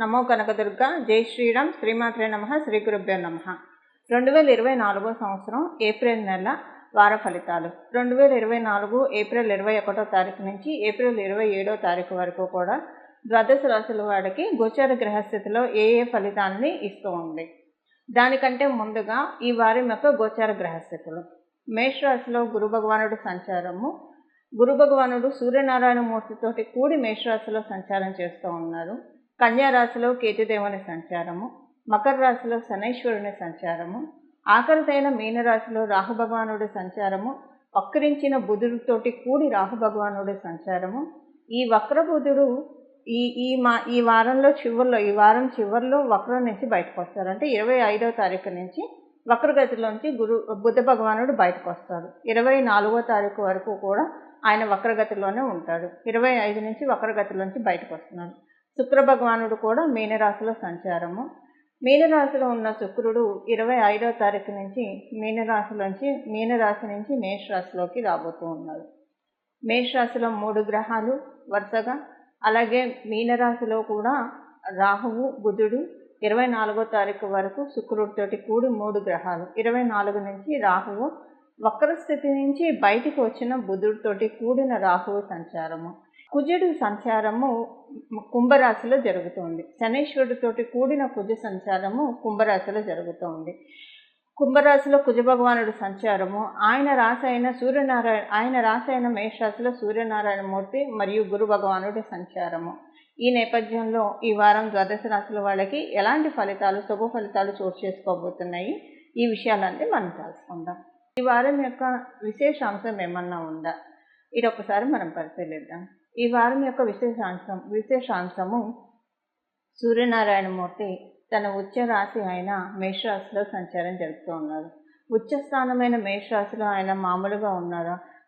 నమో కనకదుర్గ. జై శ్రీరామ్. శ్రీమాత్రే నమః. శ్రీ గురుభ్యో నమః. 2024 సంవత్సరం ఏప్రిల్ నెల వార ఫలితాలు. 2024 ఏప్రిల్ 21వ తారీఖు నుంచి ఏప్రిల్ 27వ తారీఖు వరకు కూడా ద్వాదశ రాశుల వాడికి గోచార గ్రహస్థితిలో ఏ ఫలితాన్ని ఇస్తూ ఉంది. దానికంటే ముందుగా ఈ వారం యొక్క గోచార గ్రహస్థితులు. మేషరాశిలో గురు భగవానుడు సంచారము. గురు భగవానుడు సూర్యనారాయణ మూర్తితోటి కూడి మేషరాశిలో సంచారం చేస్తూ ఉన్నారు. కన్యా రాశిలో కేతుదేవుని సంచారము, మకర రాశిలో శనైశ్వరుని సంచారము, ఆఖరిదైన మీనరాశిలో రాహు భగవానుడి సంచారము, వక్రించిన బుధుడితోటి కూడి రాహు భగవానుడి సంచారము. ఈ వక్ర బుధుడు ఈ వారం చివరిలో వక్రం నుంచి బయటకు వస్తారు. అంటే 25వ తారీఖు నుంచి వక్రగతిలోంచి బుధ భగవానుడు బయటకు వస్తాడు. 24వ తారీఖు వరకు కూడా ఆయన వక్రగతిలోనే ఉంటాడు. 25 నుంచి వక్రగతిలోంచి బయటకు వస్తున్నాడు. శుక్ర భగవానుడు కూడా మీనరాశిలో సంచారము. మీనరాశిలో ఉన్న శుక్రుడు 25వ తారీఖు నుంచి మీనరాశి నుంచి మేషరాశిలోకి రాబోతూ ఉన్నాడు. మేషరాశిలో 3 గ్రహాలు వరుసగా, అలాగే మీనరాశిలో కూడా రాహువు బుధుడు 24వ తారీఖు వరకు శుక్రుడితోటి కూడి 3 గ్రహాలు. 24 నుంచి రాహువు వక్రస్థితి నుంచి బయటికి వచ్చిన బుధుడితోటి కూడిన రాహువు సంచారము. కుజుడు సంచారము కుంభరాశిలో జరుగుతుంది. శనైశ్వరుడితోటి కూడిన కుజ సంచారము కుంభరాశిలో జరుగుతుంది. కుంభరాశిలో కుజ భగవానుడు సంచారము. ఆయన రాశి అయిన మేషరాశిలో సూర్యనారాయణ మూర్తి మరియు గురు భగవానుడి సంచారము. ఈ నేపథ్యంలో ఈ వారం ద్వాదశ రాశుల వాళ్ళకి ఎలాంటి ఫలితాలు, శుభ ఫలితాలు చోటు చేసుకోబోతున్నాయి, ఈ విషయాలన్నీ మనం తెలుసుకుందాం. ఈ వారం యొక్క విశేషాంశం ఏమన్నా ఉందా, ఇది ఒకసారి మనం పరిశీలిద్దాం. ఈ వారం యొక్క విశేషాంశము సూర్యనారాయణ మూర్తి తన ఉచ్చ రాశి అయిన మేషరాశిలో సంచారం జరుపుతూ ఉన్నారు. ఉచ్చ స్థానమైన మేషరాశిలో ఆయన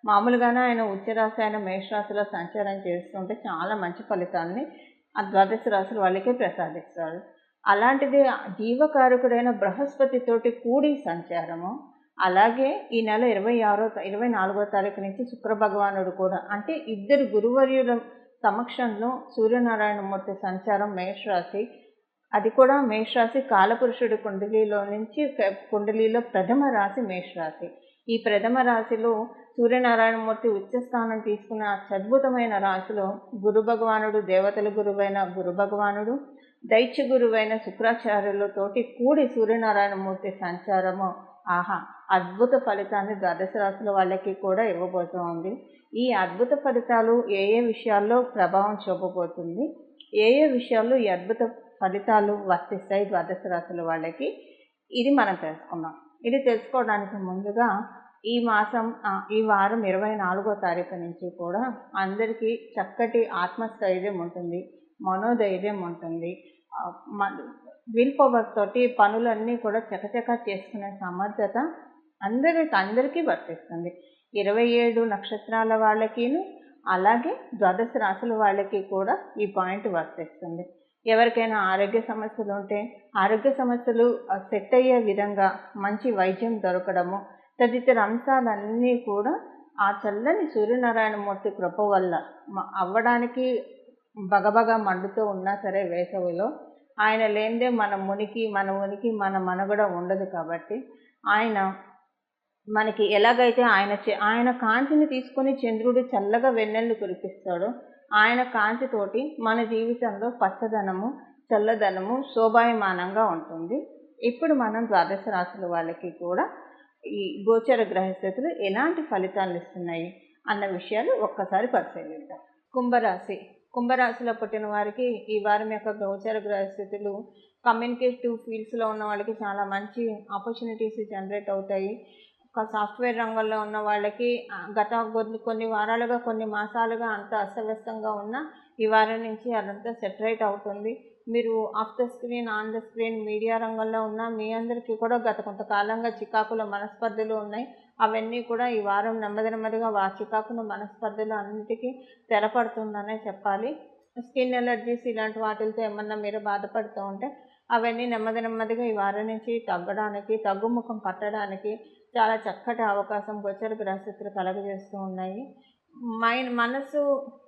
మామూలుగానే ఆయన ఉచ్చరాశి అయిన మేషరాశిలో సంచారం చేస్తుంటే చాలా మంచి ఫలితాలని ఆ ద్వాదశ రాశుల వాళ్ళకే ప్రసాదిస్తాడు. అలాంటిది జీవకారకుడైన బృహస్పతితోటి కూడి సంచారము. అలాగే ఈ నెల 24వ తారీఖు నుంచి శుక్ర భగవానుడు కూడా, అంటే ఇద్దరు గురువర్యుల సమక్షంలో సూర్యనారాయణ మూర్తి సంచారం మేషరాశి. అది కూడా మేషరాశి కాలపురుషుడి కుండలిలో ప్రథమ రాశి మేషరాశి. ఈ ప్రథమ రాశిలో సూర్యనారాయణ మూర్తి ఉచ్చస్థానం తీసుకున్న అద్భుతమైన రాశిలో గురు భగవానుడు, దేవతల గురువైన గురు భగవానుడు, దైత్య గురువైన శుక్రాచార్యులతోటి కూడి సూర్యనారాయణ మూర్తి సంచారము అద్భుత ఫలితాన్ని ద్వాదశ రాశుల వాళ్ళకి కూడా ఇవ్వబోతోంది. ఈ అద్భుత ఫలితాలు ఏ విషయాల్లో ప్రభావం చూపబోతుంది, ఏ విషయాల్లో ఈ అద్భుత ఫలితాలు వర్తిస్తాయి ద్వాదశ రాశుల వాళ్ళకి, ఇది మనం తెలుసుకున్నాం. ఇది తెలుసుకోవడానికి ముందుగా ఈ వారం 24వ తారీఖు నుంచి కూడా అందరికీ చక్కటి ఆత్మస్థైర్యం ఉంటుంది, మనోధైర్యం ఉంటుంది. విల్ పవర్ తోటి పనులన్నీ కూడా చకచకా చేసుకునే సమర్థత అందరికీ వర్తిస్తుంది. 27 నక్షత్రాల వాళ్ళకిను అలాగే ద్వాదశ రాశుల వాళ్ళకి కూడా ఈ పాయింట్ వర్తిస్తుంది. ఎవరికైనా ఆరోగ్య సమస్యలు ఉంటే ఆరోగ్య సమస్యలు సెట్ అయ్యే విధంగా మంచి వైద్యం దొరకడము, తదితర అంశాలన్నీ కూడా ఆ చల్లని సూర్యనారాయణ మూర్తి కృప వల్ల అవ్వడానికి బగబగ మండుతూ ఉన్నా సరే వేసవిలో ఆయన లేనిదే మన మనుగడ ఉండదు. కాబట్టి ఆయన మనకి ఎలాగైతే ఆయన కాంతిని తీసుకొని చంద్రుడు చల్లగా వెన్నెల్లు కురిపిస్తాడో, ఆయన కాంతితోటి మన జీవితంలో పచ్చదనము, చల్లదనము శోభాయమానంగా ఉంటుంది. ఇప్పుడు మనం ద్వాదశ రాశుల వాళ్ళకి కూడా ఈ గోచర గ్రహస్థితులు ఎలాంటి ఫలితాలు ఇస్తున్నాయి అన్న విషయాలు ఒక్కసారి పరిశీలిద్దాం. కుంభరాశిలో పుట్టిన వారికి ఈ వారం యొక్క గోచర గ్రహస్థితులు కమ్యూనికేటివ్ ఫీల్డ్స్లో ఉన్న వాళ్ళకి చాలా మంచి ఆపర్చునిటీస్ జనరేట్ అవుతాయి. ఒక సాఫ్ట్వేర్ రంగంలో ఉన్న వాళ్ళకి గత కొన్ని వారాలుగా, కొన్ని మాసాలుగా అంతా అస్తవ్యస్తంగా ఉన్న ఈ వారం నుంచి అదంతా సెటరేట్ అవుతుంది. మీరు of the screen, on the screen media రంగంలో ఉన్న మీ అందరికీ కూడా గత కొంతకాలంగా చికాకుల మనస్పర్ధలు ఉన్నాయి. అవన్నీ కూడా ఈ వారం నెమ్మదిగా చికాకుల మనస్పర్ధలు అన్నిటికీ తెరపడుతుందనే చెప్పాలి. స్కిన్ ఎలర్జీస్ ఇలాంటి వాటితో ఏమన్నా మీరు బాధపడుతూ ఉంటే అవన్నీ నెమ్మదిగా ఈ వారం నుంచి తగ్గుముఖం పట్టడానికి చాలా చక్కటి అవకాశం గోచర గ్రహస్థితులు కలగజేస్తూ ఉన్నాయి. మనసు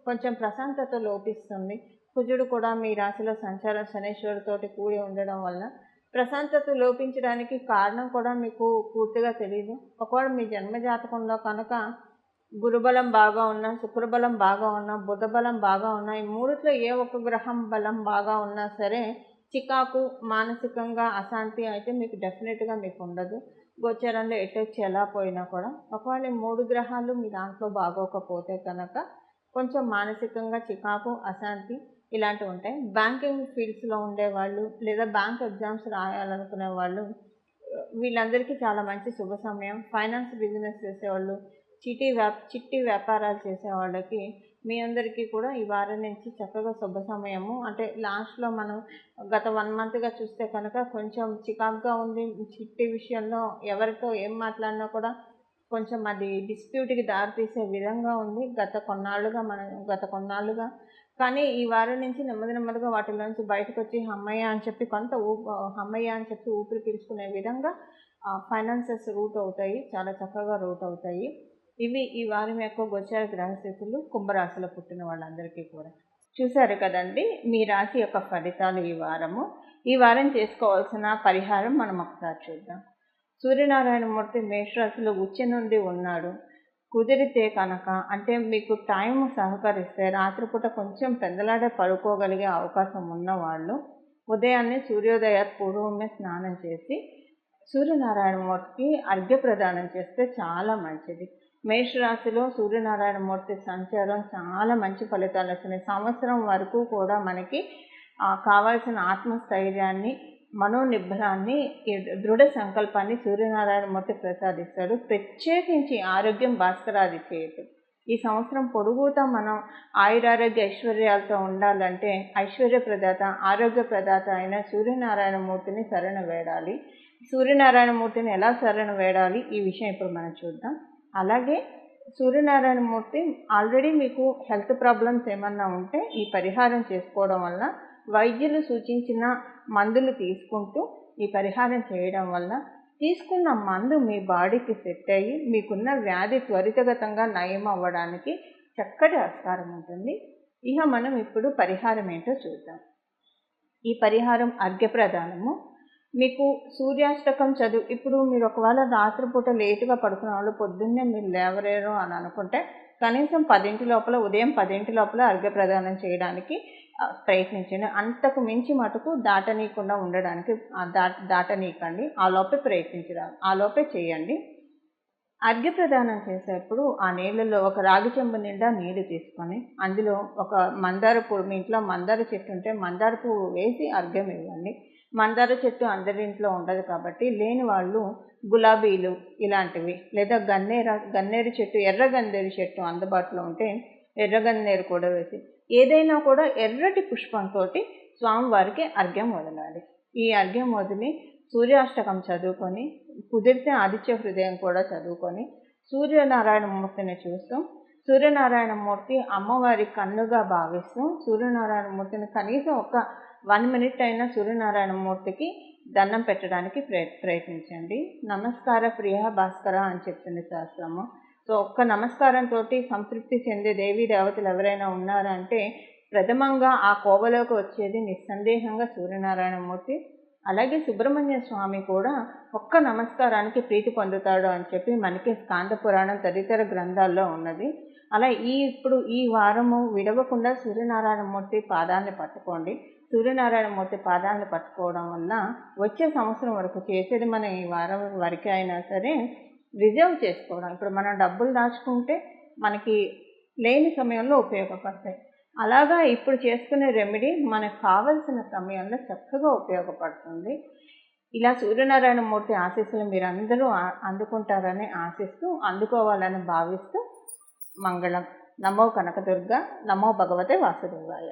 కొంచెం ప్రశాంతత లోపిస్తుంది. కుజుడు కూడా మీ రాశిలో సంచారం శనేశ్వరుడితోటి కూడి ఉండడం వల్ల ప్రశాంతత లోపించడానికి కారణం కూడా మీకు పూర్తిగా తెలియదు. ఒకవేళ మీ జన్మజాతకంలో కనుక గురుబలం బాగా ఉన్నా, శుక్రబలం బాగా ఉన్నా, బుధబలం బాగా ఉన్నా, ఈ మూడిట్లో ఏ ఒక్క గ్రహం బలం బాగా ఉన్నా సరే చికాకు, మానసికంగా అశాంతి అయితే మీకు డెఫినెట్గా మీకు ఉండదు. గోచరంలో ఎటొచ్చి ఎలా పోయినా కూడా ఒకవేళ ఈ 3 గ్రహాలు మీ దాంట్లో బాగోకపోతే కనుక కొంచెం మానసికంగా చికాకు, అశాంతి ఇలాంటివి ఉంటాయి. బ్యాంకింగ్ ఫీల్డ్స్లో ఉండేవాళ్ళు లేదా బ్యాంక్ ఎగ్జామ్స్ రాయాలనుకునే వాళ్ళు వీళ్ళందరికీ చాలా మంచి శుభ సమయం. ఫైనాన్స్ బిజినెస్ చేసేవాళ్ళు, చిట్టి వ్యాపారాలు చేసేవాళ్ళకి మీ అందరికీ కూడా ఈ వారం నుంచి చక్కగా శుభ సమయము. అంటే లాస్ట్లో మనం గత 1 మంత్గా చూస్తే కనుక కొంచెం చికాకుగా ఉంది. చిట్టి విషయంలో ఎవరితో ఏం మాట్లాడినా కూడా కొంచెం అది డిస్ప్యూట్కి దారితీసే విధంగా ఉంది గత కొన్నాళ్ళుగా. కానీ ఈ వారం నుంచి నెమ్మదిగా వాటిలోంచి బయటకు వచ్చి హమ్మయ్య అని చెప్పి ఊపిరి పీల్చుకునే విధంగా ఫైనాన్సెస్ రూట్ అవుతాయి, చాలా చక్కగా రూట్ అవుతాయి. ఇవి ఈ వారం యొక్క గోచార గ్రహస్థితులు కుంభరాశిలో పుట్టిన వాళ్ళందరికీ కూడా. చూశారు కదండి మీ రాశి యొక్క ఫలితాలు ఈ వారం చేసుకోవాల్సిన పరిహారం మనం ఒకసారి చూద్దాం. సూర్యనారాయణమూర్తి మేషరాశిలో ఉచ్చ నుండి ఉన్నాడు. కుదిరితే కనుక అంటే మీకు టైం సహకరిస్తే రాత్రిపూట కొంచెం పెందలాడే పడుకోగలిగే అవకాశం ఉన్నవాళ్ళు ఉదయాన్నే సూర్యోదయ పూర్వమే స్నానం చేసి సూర్యనారాయణమూర్తికి అర్ఘ్య ప్రదానం చేస్తే చాలా మంచిది. మేషరాశిలో సూర్యనారాయణమూర్తి సంచారం చాలా మంచి ఫలితాలు వస్తున్నాయి. సంవత్సరం వరకు కూడా మనకి కావాల్సిన ఆత్మస్థైర్యాన్ని, మనోనిబ్బరాన్ని, దృఢ సంకల్పాన్ని సూర్యనారాయణమూర్తి ప్రసాదిస్తాడు. ప్రత్యేకించి ఆరోగ్యం భాస్కరాది చేయదు. ఈ సంవత్సరం పొడుగుతా మనం ఆయురారోగ్య ఐశ్వర్యాలతో ఉండాలంటే ఐశ్వర్య ప్రదాత, ఆరోగ్య ప్రదాత అయిన సూర్యనారాయణమూర్తిని శరణ వేడాలి. సూర్యనారాయణమూర్తిని ఎలా శరణ వేడాలి ఈ విషయం ఇప్పుడు మనం చూద్దాం. అలాగే సూర్యనారాయణమూర్తి ఆల్రెడీ మీకు హెల్త్ ప్రాబ్లమ్స్ ఏమన్నా ఉంటే ఈ పరిహారం చేసుకోవడం వల్ల, వైద్యులు సూచించిన మందులు తీసుకుంటూ ఈ పరిహారం చేయడం వల్ల తీసుకున్న మందు మీ బాడీకి సెట్ అయ్యి మీకున్న వ్యాధి త్వరితగతంగా నయం అవ్వడానికి చక్కటి ఆస్కారం ఉంటుంది. ఇక మనం ఇప్పుడు పరిహారం ఏంటో చూద్దాం. ఈ పరిహారం అర్ఘ్యప్రదానము. మీకు సూర్యాష్టకం ఇప్పుడు మీరు ఒకవేళ రాత్రిపూట లేటుగా పడుకున్న వాళ్ళు పొద్దున్నే మీరు లేవలేరు అని అనుకుంటే కనీసం ఉదయం 10 లోపల అర్ఘ్యప్రదానం చేయడానికి ప్రయత్నించండి. అంతకు మించి మటుకు దాటనీయకుండా ఉండడానికి దాటనీయకండి. ఆ లోపే చేయండి. అర్ఘ్యప్రదానం చేసేప్పుడు ఆ నీళ్ళలో ఒక రాగి చెంబు నిండా నీళ్లు తీసుకొని అందులో ఒక మందార పువ్వు, మీ ఇంట్లో మందార చెట్టు ఉంటే మందార పువ్వు వేసి అర్ఘ్యం ఇవ్వండి. మందార చెట్టు అందరింట్లో ఉండదు కాబట్టి లేని వాళ్ళు గులాబీలు ఇలాంటివి లేదా గన్నేరు చెట్టు, ఎర్ర గన్నేరు చెట్టు అందుబాటులో ఉంటే ఎర్ర గన్నేరు కూడా వేసి ఏదైనా కూడా ఎర్రటి పుష్పంతో స్వామివారికి అర్ఘ్యం వదలాలి. ఈ అర్ఘ్యం వదిలి సూర్యాష్టకం చదువుకొని, కుదిరితే ఆదిత్య హృదయం కూడా చదువుకొని సూర్యనారాయణమూర్తిని చూస్తూ, సూర్యనారాయణమూర్తి అమ్మవారి కన్నుగా భావిస్తూ సూర్యనారాయణమూర్తిని కనీసం ఒక 1 మినిట్ అయినా సూర్యనారాయణమూర్తికి దండం పెట్టడానికి ప్రయత్నించండి. నమస్కార ప్రియ భాస్కర అని చెప్తుంది శాస్త్రము. సో ఒక్క నమస్కారంతో సంతృప్తి చెందే దేవీ దేవతలు ఎవరైనా ఉన్నారంటే ప్రథమంగా ఆ కోవలోకి వచ్చేది నిస్సందేహంగా సూర్యనారాయణమూర్తి. అలాగే సుబ్రహ్మణ్య స్వామి కూడా ఒక్క నమస్కారానికి ప్రీతి పొందుతాడు అని చెప్పి మనకి స్కాంద పురాణం తదితర గ్రంథాల్లో ఉన్నది. అలా ఇప్పుడు ఈ వారము విడవకుండా సూర్యనారాయణమూర్తి పాదాన్ని పట్టుకోండి. సూర్యనారాయణమూర్తి పాదాలను పట్టుకోవడం వల్ల వచ్చే సంవత్సరం వరకు చేసేది మనం ఈ వారం వరకు అయినా సరే రిజర్వ్ చేసుకోవడం. ఇప్పుడు మనం డబ్బులు దాచుకుంటే మనకి లేని సమయంలో ఉపయోగపడతాయి. అలాగా ఇప్పుడు చేసుకునే రెమెడీ మనకు కావలసిన సమయంలో చక్కగా ఉపయోగపడుతుంది. ఇలా సూర్యనారాయణమూర్తి ఆశీస్సులు మీరు అందరూ అందుకుంటారని ఆశిస్తూ, అందుకోవాలని భావిస్తూ మంగళం. నమో కనకదుర్గ, నమో భగవతే వాసుదేవాయ.